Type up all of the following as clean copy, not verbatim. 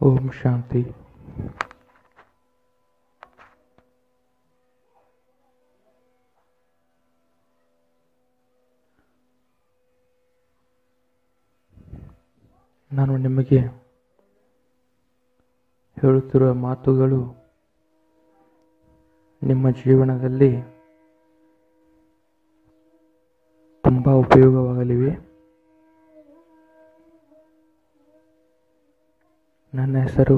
ಓಂ ಶಾಂತಿ. ನಾನು ನಿಮಗೆ ಹೇಳುತ್ತಿರುವ ಮಾತುಗಳು ನಿಮ್ಮ ಜೀವನದಲ್ಲಿ ತುಂಬ ಉಪಯೋಗವಾಗಲಿವೆ. ನನ್ನ ಹೆಸರು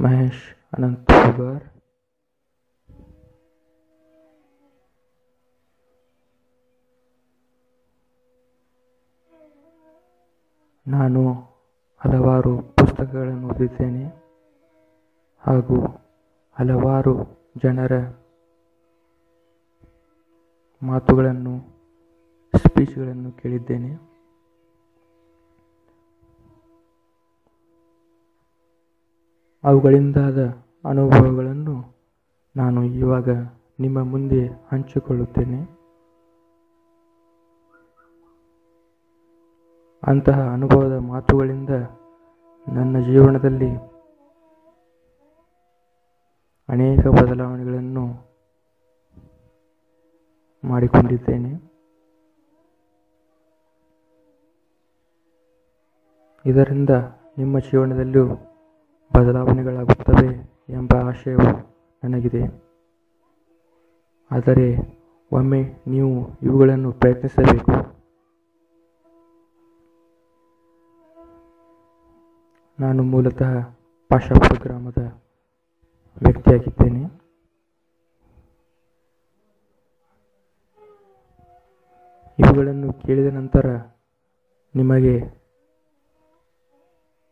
ಮಹೇಶ್ ಅನಂತ್ ಹುಗಾರ್. ನಾನು ಹಲವಾರು ಪುಸ್ತಕಗಳನ್ನು ಓದಿದ್ದೇನೆ ಹಾಗೂ ಹಲವಾರು ಜನರ ಮಾತುಗಳನ್ನು, ಸ್ಪೀಚ್ಗಳನ್ನು ಕೇಳಿದ್ದೇನೆ. ಅವುಗಳಿಂದಾದ ಅನುಭವಗಳನ್ನು ನಾನು ಇವಾಗ ನಿಮ್ಮ ಮುಂದೆ ಹಂಚಿಕೊಳ್ಳುತ್ತೇನೆ. ಅಂತಹ ಅನುಭವದ ಮಾತುಗಳಿಂದ ನನ್ನ ಜೀವನದಲ್ಲಿ ಅನೇಕ ಬದಲಾವಣೆಗಳನ್ನು ಮಾಡಿಕೊಂಡಿದ್ದೇನೆ. ಇದರಿಂದ ನಿಮ್ಮ ಜೀವನದಲ್ಲೂ ಬದಲಾವಣೆಗಳಾಗುತ್ತವೆ ಎಂಬ ಆಶಯವು ನನಗಿದೆ. ಆದರೆ ಒಮ್ಮೆ ನೀವು ಇವುಗಳನ್ನು ಪ್ರಯತ್ನಿಸಬೇಕು. ನಾನು ಮೂಲತಃ ಪಾಶಾಪುರ ಗ್ರಾಮದ ವ್ಯಕ್ತಿಯಾಗಿದ್ದೇನೆ. ಇವುಗಳನ್ನು ಕೇಳಿದ ನಂತರ ನಿಮಗೆ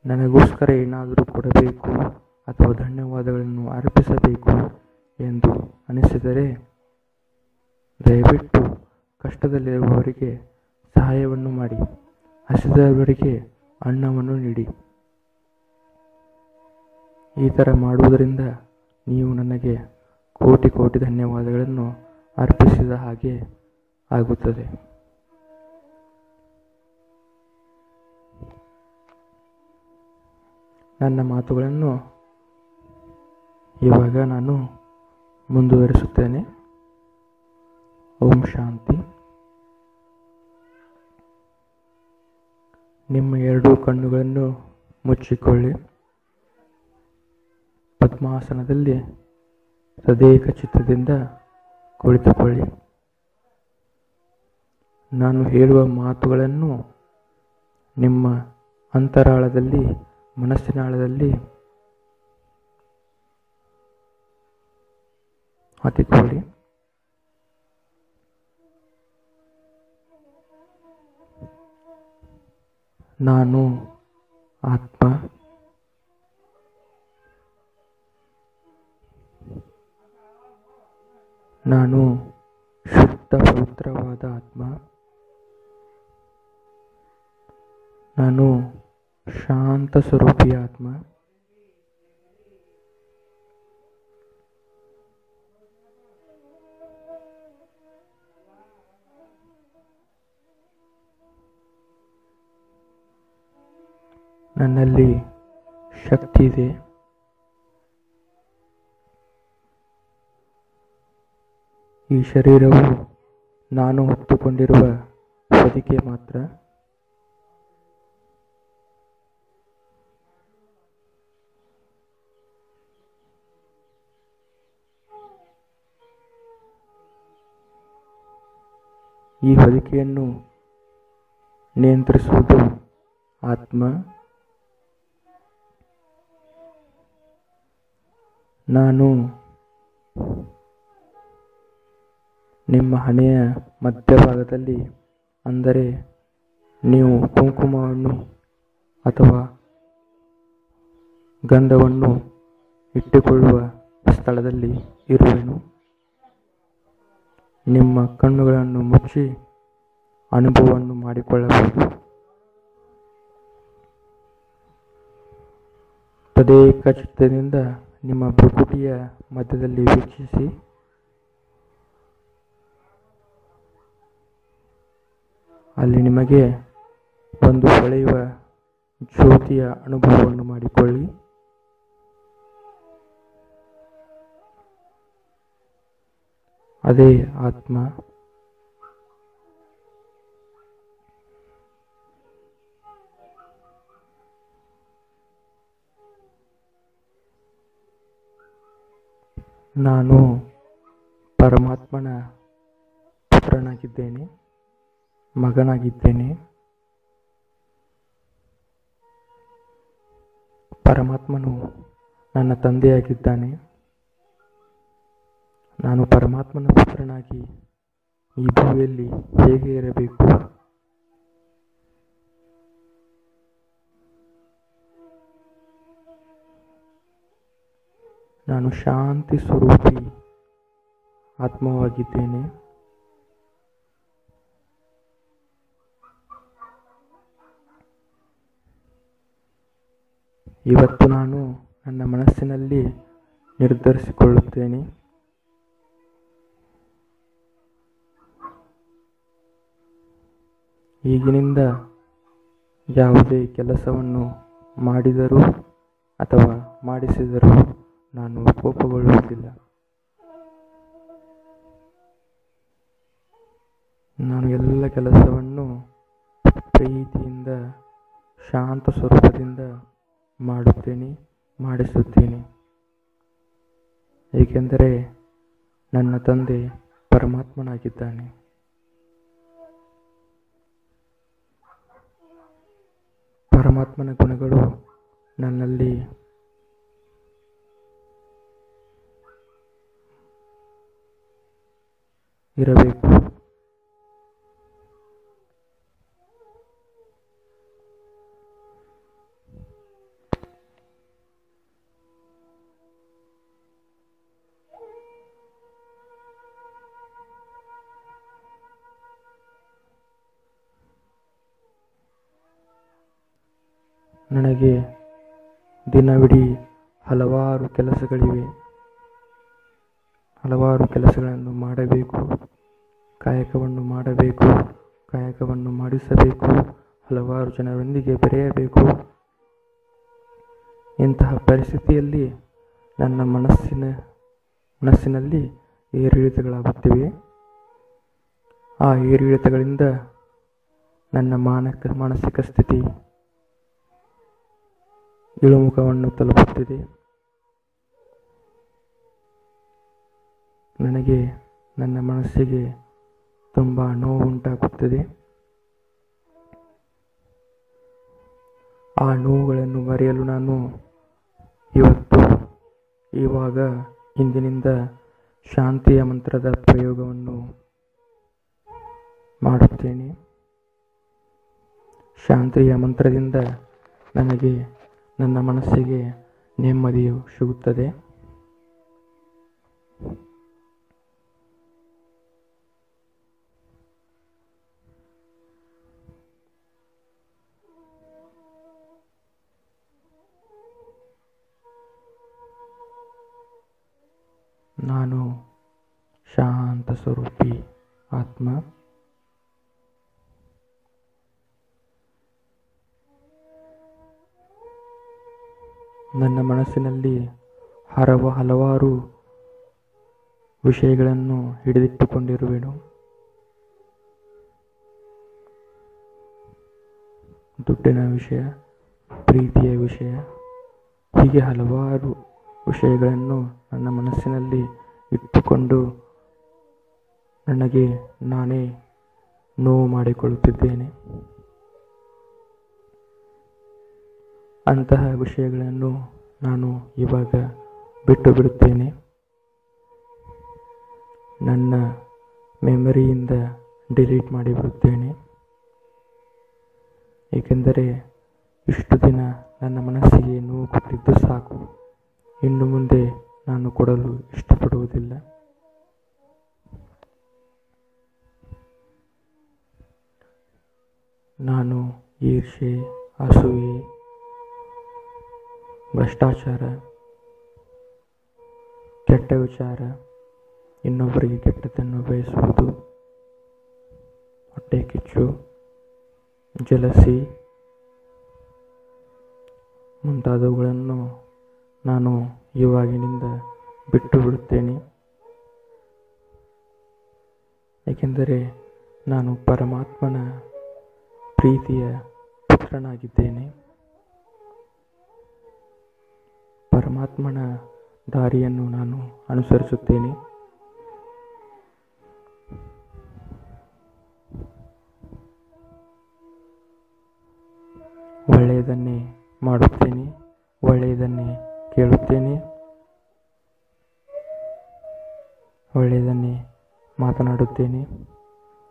ನನಗೋಸ್ಕರ ಏನಾದರೂ ಕೊಡಬೇಕು ಅಥವಾ ಧನ್ಯವಾದಗಳನ್ನು ಅರ್ಪಿಸಬೇಕು ಎಂದು ಅನಿಸಿದರೆ ದಯವಿಟ್ಟು ಕಷ್ಟದಲ್ಲಿರುವವರಿಗೆ ಸಹಾಯವನ್ನು ಮಾಡಿ, ಹಸಿದವರಿಗೆ ಅನ್ನವನ್ನು ನೀಡಿ. ಈ ಥರ ಮಾಡುವುದರಿಂದ ನೀವು ನನಗೆ ಕೋಟಿ ಕೋಟಿ ಧನ್ಯವಾದಗಳನ್ನು ಅರ್ಪಿಸಿದ ಹಾಗೆ ಆಗುತ್ತದೆ. ನನ್ನ ಮಾತುಗಳನ್ನು ಇವಾಗ ನಾನು ಮುಂದುವರಿಸುತ್ತೇನೆ. ಓಂ ಶಾಂತಿ. ನಿಮ್ಮ ಎರಡೂ ಕಣ್ಣುಗಳನ್ನು ಮುಚ್ಚಿಕೊಳ್ಳಿ. ಪದ್ಮಾಸನದಲ್ಲಿ ತದೇಕ ಚಿತ್ತದಿಂದ ಕುಳಿತುಕೊಳ್ಳಿ. ನಾನು ಹೇಳುವ ಮಾತುಗಳನ್ನು ನಿಮ್ಮ ಅಂತರಾಳದಲ್ಲಿ, ಮನಸ್ಸಿನ ಆಳದಲ್ಲಿ ಹಾಕಿಕೊಳ್ಳಿ. ನಾನು ಆತ್ಮ. ನಾನು ಶುದ್ಧ ಪವಿತ್ರವಾದ ಆತ್ಮ. ನಾನು ಶಾಂತ ಸ್ವರೂಪಿ ಆತ್ಮ. ನನ್ನಲ್ಲಿ ಶಕ್ತಿ ಇದೆ. ಈ ಶರೀರವು ನಾನು ಹೊತ್ತುಕೊಂಡಿರುವ ಹೊದಿಕೆ ಮಾತ್ರ. ಈ ಹೊದಿಕೆಯನ್ನು ನಿಯಂತ್ರಿಸುವುದು ಆತ್ಮ. ನಾನು ನಿಮ್ಮ ಹಣೆಯ ಮಧ್ಯಭಾಗದಲ್ಲಿ, ಅಂದರೆ ನೀವು ಕುಂಕುಮವನ್ನು ಅಥವಾ ಗಂಧವನ್ನು ಇಟ್ಟುಕೊಳ್ಳುವ ಸ್ಥಳದಲ್ಲಿ ಇರುವೆನು. ನಿಮ್ಮ ಕಣ್ಣುಗಳನ್ನು ಮುಚ್ಚಿ ಅನುಭವವನ್ನು ಮಾಡಿಕೊಳ್ಳಬಹುದು. ತದೇಕ ಚಿತ್ತದಿಂದ ನಿಮ್ಮ ಭ್ರುಕುಟಿಯ ಮಧ್ಯದಲ್ಲಿ ವೀಕ್ಷಿಸಿ. ಅಲ್ಲಿ ನಿಮಗೆ ಒಂದು ಹೊಳೆಯುವ ಜ್ಯೋತಿಯ ಅನುಭವವನ್ನು ಮಾಡಿಕೊಳ್ಳಿ. ಅದೇ ಆತ್ಮ. ನಾನು ಪರಮಾತ್ಮನ ಪುತ್ರನಾಗಿದ್ದೇನೆ, ಮಗನಾಗಿದ್ದೇನೆ. ಪರಮಾತ್ಮನು ನನ್ನ ತಂದೆಯಾಗಿದ್ದಾನೆ. ನಾನು ಪರಮಾತ್ಮನ ಪುತ್ರನಾಗಿ ಈ ಭೂಮಿಯಲ್ಲಿ ಹೇಗೆ ಇರಬೇಕು? ನಾನು ಶಾಂತಿ ಸ್ವರೂಪಿ ಆತ್ಮವಾಗಿದ್ದೇನೆ. ಇವತ್ತು ನಾನು ನನ್ನ ಮನಸ್ಸಿನಲ್ಲಿ ನಿರ್ಧರಿಸಿಕೊಳ್ಳುತ್ತೇನೆ, ಈಗಿನಿಂದ ಯಾವುದೇ ಕೆಲಸವನ್ನು ಮಾಡಿದರೂ ಅಥವಾ ಮಾಡಿಸಿದರೂ ನಾನು ಕೋಪಗೊಳ್ಳುವುದಿಲ್ಲ. ನಾನು ಎಲ್ಲ ಕೆಲಸವನ್ನು ಪ್ರೀತಿಯಿಂದ, ಶಾಂತ ಸ್ವರೂಪದಿಂದ ಮಾಡುತ್ತೇನೆ, ಮಾಡಿಸುತ್ತೇನೆ. ಏಕೆಂದರೆ ನನ್ನ ತಂದೆ ಪರಮಾತ್ಮನಾಗಿದ್ದಾನೆ. ಪರಮಾತ್ಮನ ಗುಣಗಳು ನನ್ನಲ್ಲಿ ಇರಬೇಕು. ನನಗೆ ದಿನವಿಡೀ ಹಲವಾರು ಕೆಲಸಗಳಿವೆ. ಹಲವಾರು ಕೆಲಸಗಳನ್ನು ಮಾಡಬೇಕು, ಕಾಯಕವನ್ನು ಮಾಡಬೇಕು, ಕಾಯಕವನ್ನು ಮಾಡಿಸಬೇಕು, ಹಲವಾರು ಜನರೊಂದಿಗೆ ಬೆರೆಯಬೇಕು. ಇಂತಹ ಪರಿಸ್ಥಿತಿಯಲ್ಲಿ ನನ್ನ ಮನಸ್ಸಿನಲ್ಲಿ ಏರಿಳಿತಗಳಾಗುತ್ತಿವೆ. ಆ ಏರಿಳಿತಗಳಿಂದ ನನ್ನ ಮಾನಸಿಕ ಸ್ಥಿತಿ ಇಳಿಮುಖವನ್ನು ತಲುಪುತ್ತಿದೆ. ನನಗೆ ನನ್ನ ಮನಸ್ಸಿಗೆ ತುಂಬ ನೋವು ಉಂಟಾಗುತ್ತದೆ. ಆ ನೋವುಗಳನ್ನು ಮರೆಯಲು ನಾನು ಇಂದಿನಿಂದ ಶಾಂತಿಯ ಮಂತ್ರದ ಪ್ರಯೋಗವನ್ನು ಮಾಡುತ್ತೇನೆ. ಶಾಂತಿಯ ಮಂತ್ರದಿಂದ ನನಗೆ ನನ್ನ ಮನಸ್ಸಿಗೆ ನೆಮ್ಮದಿಯು ಸಿಗುತ್ತದೆ. ನಾನು ಶಾಂತ ಸ್ವರೂಪಿ ಆತ್ಮ. ನನ್ನ ಮನಸ್ಸಿನಲ್ಲಿ ಹಲವಾರು ವಿಷಯಗಳನ್ನು ಹಿಡಿದಿಟ್ಟುಕೊಂಡಿರುವೆನು. ದುಡ್ಡಿನ ವಿಷಯ, ಪ್ರೀತಿಯ ವಿಷಯ, ಹೀಗೆ ಹಲವಾರು ವಿಷಯಗಳನ್ನು ನನ್ನ ಮನಸ್ಸಿನಲ್ಲಿ ಇಟ್ಟುಕೊಂಡು ನನಗೆ ನಾನೇ ನೋವು ಮಾಡಿಕೊಳ್ಳುತ್ತಿದ್ದೇನೆ. ಅಂತಹ ವಿಷಯಗಳನ್ನು ನಾನು ಇವಾಗ ಬಿಟ್ಟು ಬಿಡುತ್ತೇನೆ. ನನ್ನ ಮೆಮರಿಯಿಂದ ಡಿಲೀಟ್ ಮಾಡಿಬಿಡುತ್ತೇನೆ. ಏಕೆಂದರೆ ಇಷ್ಟು ದಿನ ನನ್ನ ಮನಸ್ಸಿಗೆ ನೋವು ಕೊಟ್ಟಿದ್ದು ಸಾಕು. ಇನ್ನು ಮುಂದೆ ನಾನು ಕೊಡಲು ಇಷ್ಟಪಡುವುದಿಲ್ಲ. ನಾನು ಈರ್ಷೆ, ಅಸೂಯೆ, ಭ್ರಷ್ಟಾಚಾರ, ಕೆಟ್ಟ ವಿಚಾರ, ಇನ್ನೊಬ್ಬರಿಗೆ ಕೆಟ್ಟದ್ದನ್ನು ಬಯಸುವುದು, ಹೊಟ್ಟೆ ಕಿಚ್ಚು, ಜಲಸಿ ಮುಂತಾದವುಗಳನ್ನು ನಾನು ಇವಾಗಿನಿಂದ ಬಿಟ್ಟು ಬಿಡುತ್ತೇನೆ. ಏಕೆಂದರೆ ನಾನು ಪರಮಾತ್ಮನ ಪ್ರೀತಿಯ ಪುತ್ರನಾಗಿದ್ದೇನೆ. ಪರಮಾತ್ಮನ ದಾರಿಯನ್ನು ನಾನು ಅನುಸರಿಸುತ್ತೇನೆ. ಒಳ್ಳೆಯದನ್ನೇ ಮಾಡುತ್ತೇನೆ, ಒಳ್ಳೆಯದನ್ನೇ ಕೇಳುತ್ತೇನೆ, ಒಳ್ಳೆಯದನ್ನೇ ಮಾತನಾಡುತ್ತೇನೆ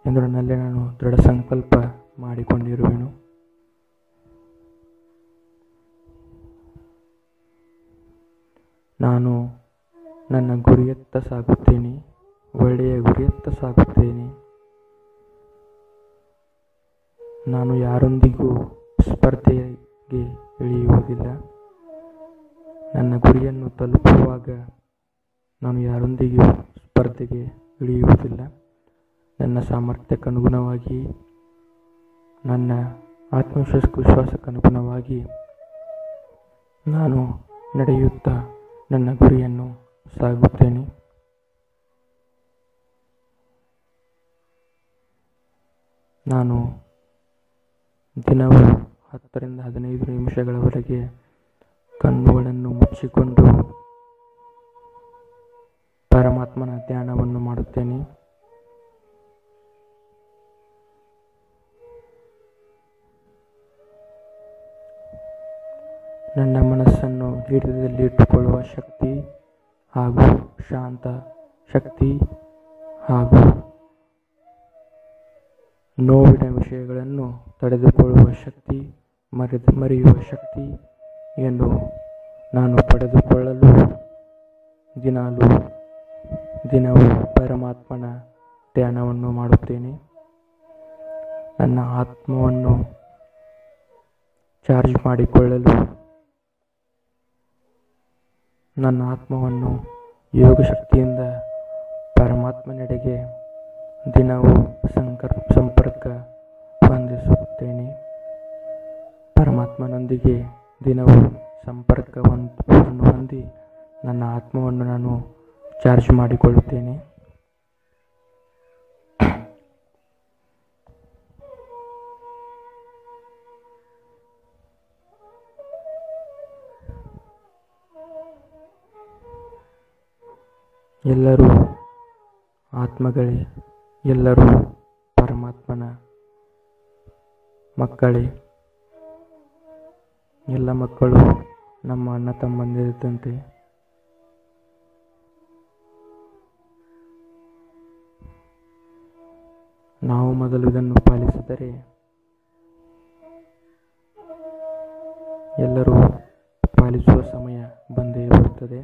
ಎಂದು ನನ್ನಲ್ಲಿ ನಾನು ದೃಢ ಸಂಕಲ್ಪ ಮಾಡಿಕೊಂಡಿರುವೆನು. ನಾನು ನನ್ನ ಗುರಿಯತ್ತ ಸಾಗುತ್ತೇನೆ, ಒಳ್ಳೆಯ ಗುರಿಯತ್ತ ಸಾಗುತ್ತೇನೆ. ನಾನು ಯಾರೊಂದಿಗೂ ಸ್ಪರ್ಧೆಗೆ ಇಳಿಯುವುದಿಲ್ಲ. ನನ್ನ ಗುರಿಯನ್ನು ತಲುಪುವಾಗ ನಾನು ಯಾರೊಂದಿಗೂ ಸ್ಪರ್ಧೆಗೆ ಇಳಿಯುವುದಿಲ್ಲ. ನನ್ನ ಸಾಮರ್ಥ್ಯಕ್ಕನುಗುಣವಾಗಿ, ನನ್ನ ಆತ್ಮವಿಶ್ವಾಸಕ್ಕನುಗುಣವಾಗಿ ನಾನು ನಡೆಯುತ್ತಾ ನನ್ನ ಗುರಿಯನ್ನು ಸಾಗುತ್ತೇನೆ. ನಾನು ದಿನವೂ 10 ರಿಂದ 15 ನಿಮಿಷಗಳವರೆಗೆ ಕಣ್ಣುಗಳನ್ನು ಮುಚ್ಚಿಕೊಂಡು ಪರಮಾತ್ಮನ ಧ್ಯಾನವನ್ನು ಮಾಡುತ್ತೇನೆ. ನನ್ನ ಮನಸ್ಸನ್ನು ಹಿಡಿತದಲ್ಲಿ ಇಟ್ಟುಕೊಳ್ಳುವ ಶಕ್ತಿ ಹಾಗೂ ಶಾಂತ ಶಕ್ತಿ ಹಾಗೂ ನೋವಿನ ವಿಷಯಗಳನ್ನು ತಡೆದುಕೊಳ್ಳುವ ಶಕ್ತಿ, ಮರೆಯುವ ಶಕ್ತಿಯನ್ನು ನಾನು ಪಡೆದುಕೊಳ್ಳಲು ದಿನವೂ ಪರಮಾತ್ಮನ ಧ್ಯಾನವನ್ನು ಮಾಡುತ್ತೇನೆ. ನನ್ನ ಆತ್ಮವನ್ನು ಚಾರ್ಜ್ ಮಾಡಿಕೊಳ್ಳಲು, ನನ್ನ ಆತ್ಮವನ್ನು ಯೋಗ ಶಕ್ತಿಯಿಂದ ಪರಮಾತ್ಮನೆಡೆಗೆ ದಿನವೂ ಸಂಪರ್ಕ ಹೊಂದಿಸುತ್ತೇನೆ. ಪರಮಾತ್ಮನೊಂದಿಗೆ ದಿನವೂ ಸಂಪರ್ಕವನ್ನು ಹೊಂದಿ ನನ್ನ ಆತ್ಮವನ್ನು ನಾನು ಚಾರ್ಜ್ ಮಾಡಿಕೊಳ್ಳುತ್ತೇನೆ. ಎಲ್ಲರೂ ಆತ್ಮಗಳೇ, ಎಲ್ಲರೂ ಪರಮಾತ್ಮನ ಮಕ್ಕಳೇ. ಎಲ್ಲ ಮಕ್ಕಳು ನಮ್ಮ ಅಣ್ಣ ತಮ್ಮಂದಿರಿದ್ದಂತೆ. ನಾವು ಮೊದಲು ಇದನ್ನು ಪಾಲಿಸಿದರೆ ಎಲ್ಲರೂ ಪಾಲಿಸುವ ಸಮಯ ಬಂದೇ ಬರುತ್ತದೆ.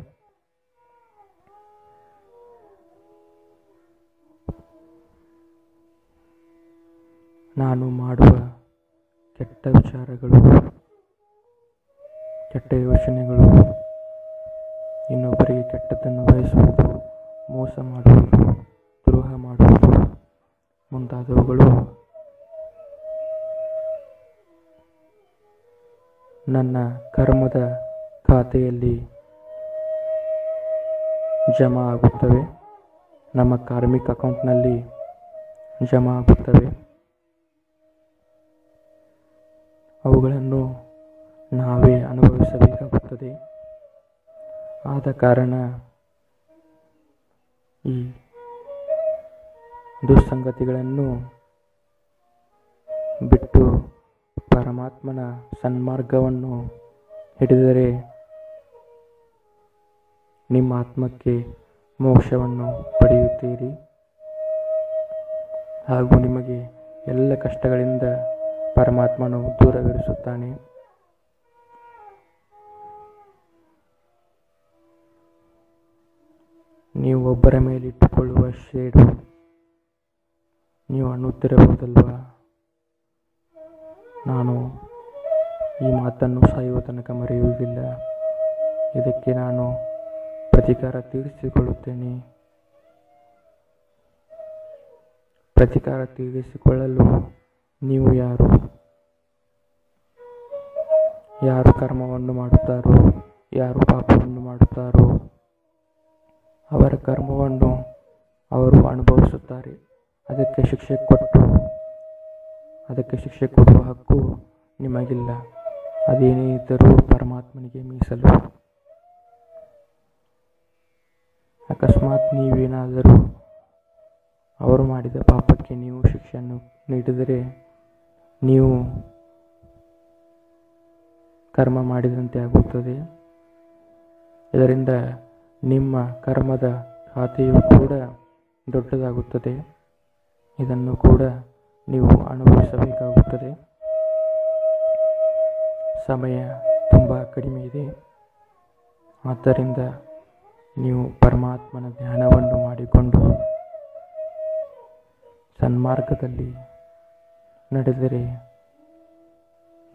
ನಾನು ಮಾಡುವ ಕೆಟ್ಟ ವಿಚಾರಗಳು, ಕೆಟ್ಟ ಯೋಚನೆಗಳು, ಇನ್ನೊಬ್ಬರಿಗೆ ಕೆಟ್ಟದ್ದನ್ನು ಬಯಸುವುದು, ಮೋಸ ಮಾಡುವುದು, ದ್ರೋಹ ಮಾಡುವುದು ಮುಂತಾದವುಗಳು ನನ್ನ ಕರ್ಮದ ಖಾತೆಯಲ್ಲಿ ಜಮಾ ಆಗುತ್ತವೆ, ನಮ್ಮ ಕಾರ್ಮಿಕ ಅಕೌಂಟ್ನಲ್ಲಿ ಜಮಾ ಆಗುತ್ತವೆ. ಅವುಗಳನ್ನು ನಾವೇ ಅನುಭವಿಸಬೇಕಾಗುತ್ತದೆ. ಆದ ಕಾರಣ ಈ ದುಸ್ಸಂಗತಿಗಳನ್ನು ಬಿಟ್ಟು ಪರಮಾತ್ಮನ ಸನ್ಮಾರ್ಗವನ್ನು ಹಿಡಿದರೆ ನಿಮ್ಮ ಆತ್ಮಕ್ಕೆ ಮೋಕ್ಷವನ್ನು ಪಡೆಯುತ್ತೀರಿ ಹಾಗೂ ನಿಮಗೆ ಎಲ್ಲ ಕಷ್ಟಗಳಿಂದ ಪರಮಾತ್ಮನು ದೂರವಿರಿಸುತ್ತಾನೆ. ನೀವು ಒಬ್ಬರ ಮೇಲೆ ಇಟ್ಟುಕೊಳ್ಳುವ ಶೇಡು ನೀವು ಅನ್ನುತ್ತಿರಬಹುದಲ್ವಾ, ನಾನು ಈ ಮಾತನ್ನು ಸಾಯುವ ತನಕ ಮರೆಯುವುದಿಲ್ಲ, ಇದಕ್ಕೆ ನಾನು ಪ್ರತಿಕಾರ ತೀರಿಸಿಕೊಳ್ಳುತ್ತೇನೆ. ಪ್ರತಿಕಾರ ತೀರಿಸಿಕೊಳ್ಳಲು ನೀವು ಯಾರು ಕರ್ಮವನ್ನು ಮಾಡುತ್ತಾರೋ, ಯಾರು ಪಾಪವನ್ನು ಮಾಡುತ್ತಾರೋ ಅವರ ಕರ್ಮವನ್ನು ಅವರು ಅನುಭವಿಸುತ್ತಾರೆ. ಅದಕ್ಕೆ ಶಿಕ್ಷೆ ಕೊಡುವ ಹಕ್ಕು ನಿಮಗಿಲ್ಲ. ಅದೇನೇ ಇದ್ದರೂ ಪರಮಾತ್ಮನಿಗೆ ಮೀಸಲು. ಅಕಸ್ಮಾತ್ ನೀವೇನಾದರೂ ಅವರು ಮಾಡಿದ ಪಾಪಕ್ಕೆ ನೀವು ಶಿಕ್ಷೆಯನ್ನು ನೀಡಿದರೆ ನೀವು ಕರ್ಮ ಮಾಡಿದಂತೆ ಆಗುತ್ತದೆ. ಇದರಿಂದ ನಿಮ್ಮ ಕರ್ಮದ ಖಾತೆಯು ಕೂಡ ದೊಡ್ಡದಾಗುತ್ತದೆ. ಇದನ್ನು ಕೂಡ ನೀವು ಅನುಭವಿಸಬೇಕಾಗುತ್ತದೆ. ಸಮಯ ತುಂಬ ಕಡಿಮೆ ಇದೆ. ಆದ್ದರಿಂದ ನೀವು ಪರಮಾತ್ಮನ ಧ್ಯಾನವನ್ನು ಮಾಡಿಕೊಂಡು ಸನ್ಮಾರ್ಗದಲ್ಲಿ ನಡೆದರೆ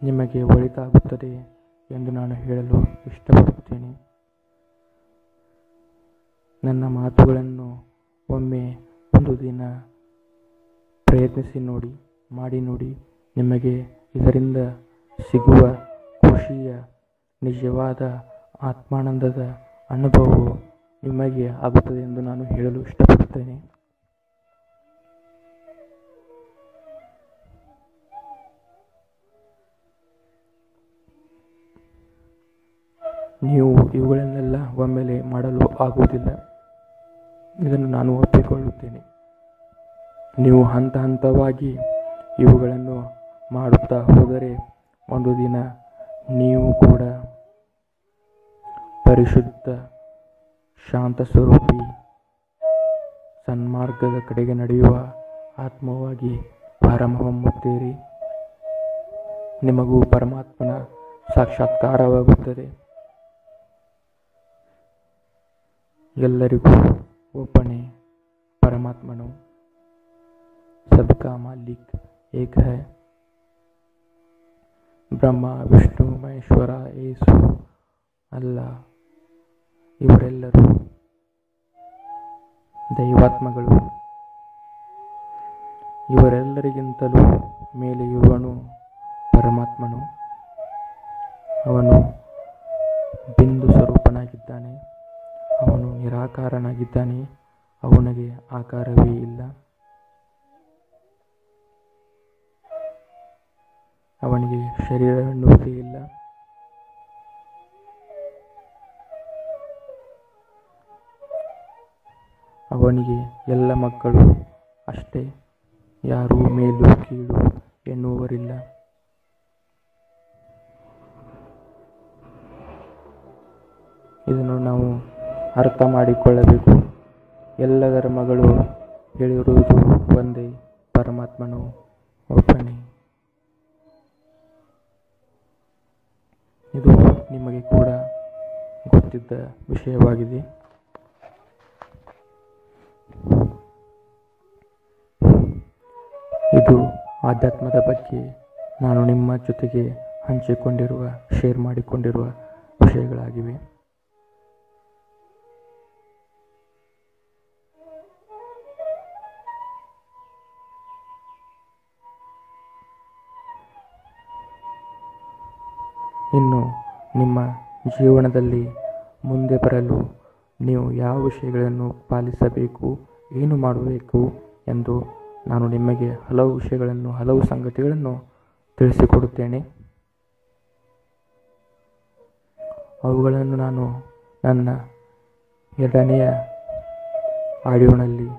ನಿಮಗೆ ಒಳಿತಾಗುತ್ತದೆ ಎಂದು ನಾನು ಹೇಳಲು ಇಷ್ಟಪಡುತ್ತೇನೆ. ನನ್ನ ಮಾತುಗಳನ್ನು ಒಮ್ಮೆ ಒಂದು ದಿನ ಪ್ರಯತ್ನಿಸಿ ಮಾಡಿ ನೋಡಿ. ನಿಮಗೆ ಇದರಿಂದ ಸಿಗುವ ಖುಷಿಯ ನಿಜವಾದ ಆತ್ಮಾನಂದದ ಅನುಭವವು ನಿಮಗೆ ಆಗುತ್ತದೆ ಎಂದು ನಾನು ಹೇಳಲು ಇಷ್ಟಪಡುತ್ತೇನೆ. ನೀವು ಇವುಗಳನ್ನೆಲ್ಲ ಒಮ್ಮೆಲೆ ಮಾಡಲು ಆಗುವುದಿಲ್ಲ. ಇದನ್ನು ನಾನು ಒಪ್ಪಿಕೊಳ್ಳುತ್ತೇನೆ. ನೀವು ಹಂತ ಹಂತವಾಗಿ ಇವುಗಳನ್ನು ಮಾಡುತ್ತಾ ಹೋದರೆ ಒಂದು ದಿನ ನೀವು ಕೂಡ ಪರಿಶುದ್ಧ ಶಾಂತ ಸ್ವರೂಪಿ ಸನ್ಮಾರ್ಗದ ಕಡೆಗೆ ನಡೆಯುವ ಆತ್ಮವಾಗಿ ಹೊರಹೊಮ್ಮುತ್ತೀರಿ. ನಿಮಗೂ ಪರಮಾತ್ಮನ ಸಾಕ್ಷಾತ್ಕಾರವಾಗುತ್ತದೆ. ಎಲ್ಲರಿಗೂ ಒಬ್ಬನೇ ಪರಮಾತ್ಮನು. ಸಬ್ಕಾ ಮಾಲಿಕ್ ಏಕ್ ಹೈ. ಬ್ರಹ್ಮ, ವಿಷ್ಣು, ಮಹೇಶ್ವರ, ಯೇಸು, ಅಲ್ಲಾ ಇವರೆಲ್ಲರೂ ದೈವಾತ್ಮಗಳು. ಇವರೆಲ್ಲರಿಗಿಂತಲೂ ಮೇಲೆ ಇರುವನು ಪರಮಾತ್ಮನು. ಅವನು ಬಿಂದು ಸ್ವರೂಪನಾಗಿದ್ದಾನೆ. ಅವನು ನಿರಾಕಾರನಾಗಿದ್ದಾನೆ. ಅವನಿಗೆ ಆಕಾರವೇ ಇಲ್ಲ. ಅವನಿಗೆ ಶರೀರ ಎನ್ನುವುದೇ ಇಲ್ಲ. ಅವನಿಗೆ ಎಲ್ಲ ಮಕ್ಕಳು ಅಷ್ಟೇ. ಯಾರೂ ಮೇಲು ಕೀಳು ಎನ್ನುವರಿಲ್ಲ. ಇದನ್ನು ನಾವು ಅರ್ಥ ಮಾಡಿಕೊಳ್ಳಬೇಕು. ಎಲ್ಲ ಧರ್ಮಗಳು ಹೇಳಿರುವುದು ಒಂದೇ, ಪರಮಾತ್ಮನು ಒಬ್ಬನೇ. ಇದು ನಿಮಗೆ ಕೂಡ ಗೊತ್ತಿದ್ದ ವಿಷಯವಾಗಿದೆ. ಇದು ಆಧ್ಯಾತ್ಮದ ಬಗ್ಗೆ ನಾನು ನಿಮ್ಮ ಜೊತೆಗೆ ಶೇರ್ ಮಾಡಿಕೊಂಡಿರುವ ವಿಷಯಗಳಾಗಿವೆ. ಇನ್ನು ನಿಮ್ಮ ಜೀವನದಲ್ಲಿ ಮುಂದೆ ಬರಲು ನೀವು ಯಾವ ವಿಷಯಗಳನ್ನು ಪಾಲಿಸಬೇಕು, ಏನು ಮಾಡಬೇಕು ಎಂದು ನಾನು ನಿಮಗೆ ಹಲವು ಸಂಗತಿಗಳನ್ನು ತಿಳಿಸಿಕೊಡುತ್ತೇನೆ. ಅವುಗಳನ್ನು ನಾನು ನನ್ನ 2ನೆಯ ಆಡಿಯೋನಲ್ಲಿ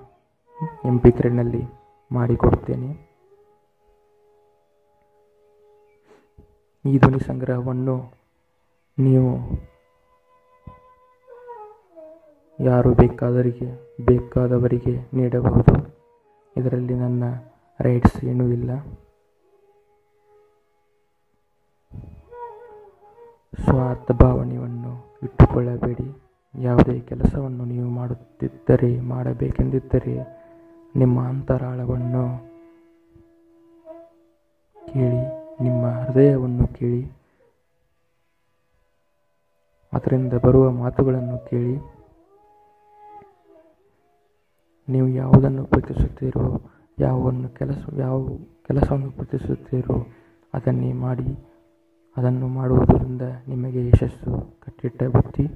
MP3ನಲ್ಲಿ ಮಾಡಿಕೊಡುತ್ತೇನೆ. ಈ ಧ್ವನಿ ಸಂಗ್ರಹವನ್ನು ನೀವು ಯಾರು ಬೇಕಾದವರಿಗೆ ನೀಡಬಹುದು. ಇದರಲ್ಲಿ ನನ್ನ ರೈಟ್ಸ್ ಏನೂ ಇಲ್ಲ. ಸ್ವಾರ್ಥ ಭಾವನೆಯನ್ನು ಇಟ್ಟುಕೊಳ್ಳಬೇಡಿ. ಯಾವುದೇ ಕೆಲಸವನ್ನು ನೀವು ಮಾಡಬೇಕೆಂದಿದ್ದರೆ ನಿಮ್ಮ ಅಂತರಾಳವನ್ನು ಕೇಳಿ, ನಿಮ್ಮ ಹೃದಯವನ್ನು ಕೇಳಿ, ಅದರಿಂದ ಬರುವ ಮಾತುಗಳನ್ನು ಕೇಳಿ. ನೀವು ಯಾವುದನ್ನು ಪ್ರೀತಿಸುತ್ತೀರೋ, ಯಾವ ಕೆಲಸವನ್ನು ಪ್ರೀತಿಸುತ್ತೀರೋ ಅದನ್ನೇ ಮಾಡಿ. ಅದನ್ನು ಮಾಡುವುದರಿಂದ ನಿಮಗೆ ಯಶಸ್ಸು ಕಟ್ಟಿಟ್ಟ ಬುತ್ತಿ.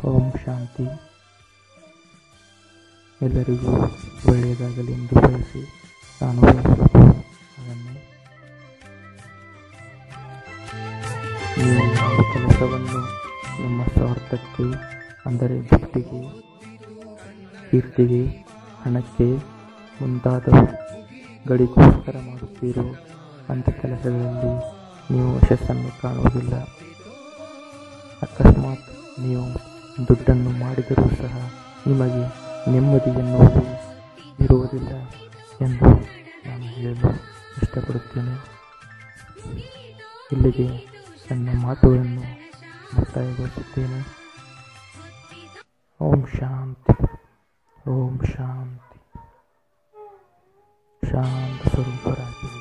ಓಂ ಶಾಂತಿ. ಎಲ್ಲರಿಗೂ ಒಳ್ಳೆಯದಾಗಲಿ ಎಂದು ಬಯಸಿ ನಾನು ಬಯಸುವುದು ಅದನ್ನೇ. ನೀವು ಯಾವ ಕೆಲಸವನ್ನು ನಿಮ್ಮ ಸ್ವಾರ್ಥಕ್ಕೆ, ಅಂದರೆ ಭಕ್ತಿಗೆ, ಕೀರ್ತಿಗೆ, ಹಣಕ್ಕೆ ಮುಂತಾದವು ಗಳಿಗೋಸ್ಕರ ಮಾಡುತ್ತೀರೋ ಅಂಥ ಕೆಲಸಗಳಲ್ಲಿ ನೀವು ಯಶಸ್ಸನ್ನು ಕಾಣುವುದಿಲ್ಲ. ಅಕಸ್ಮಾತ್ ನೀವು ದುಡ್ಡನ್ನು ಮಾಡಿದರೂ ಸಹ ನಿಮಗೆ ನೆಮ್ಮದಿ ಎನ್ನುವುದು ಇರುವುದಿಲ್ಲ ಎಂದು ನಾನು ಹೇಳಲು ಇಷ್ಟಪಡುತ್ತೇನೆ. ಇಲ್ಲಿಗೆ ನನ್ನ ಮಾತುಗಳನ್ನು ಮುಕ್ತಾಯಗೊಳಿಸುತ್ತೇನೆ. ಓಂ ಶಾಂತಿ. ಓಂ ಶಾಂತಿ. ಶಾಂತ ಸ್ವರೂಪರಾಗಿ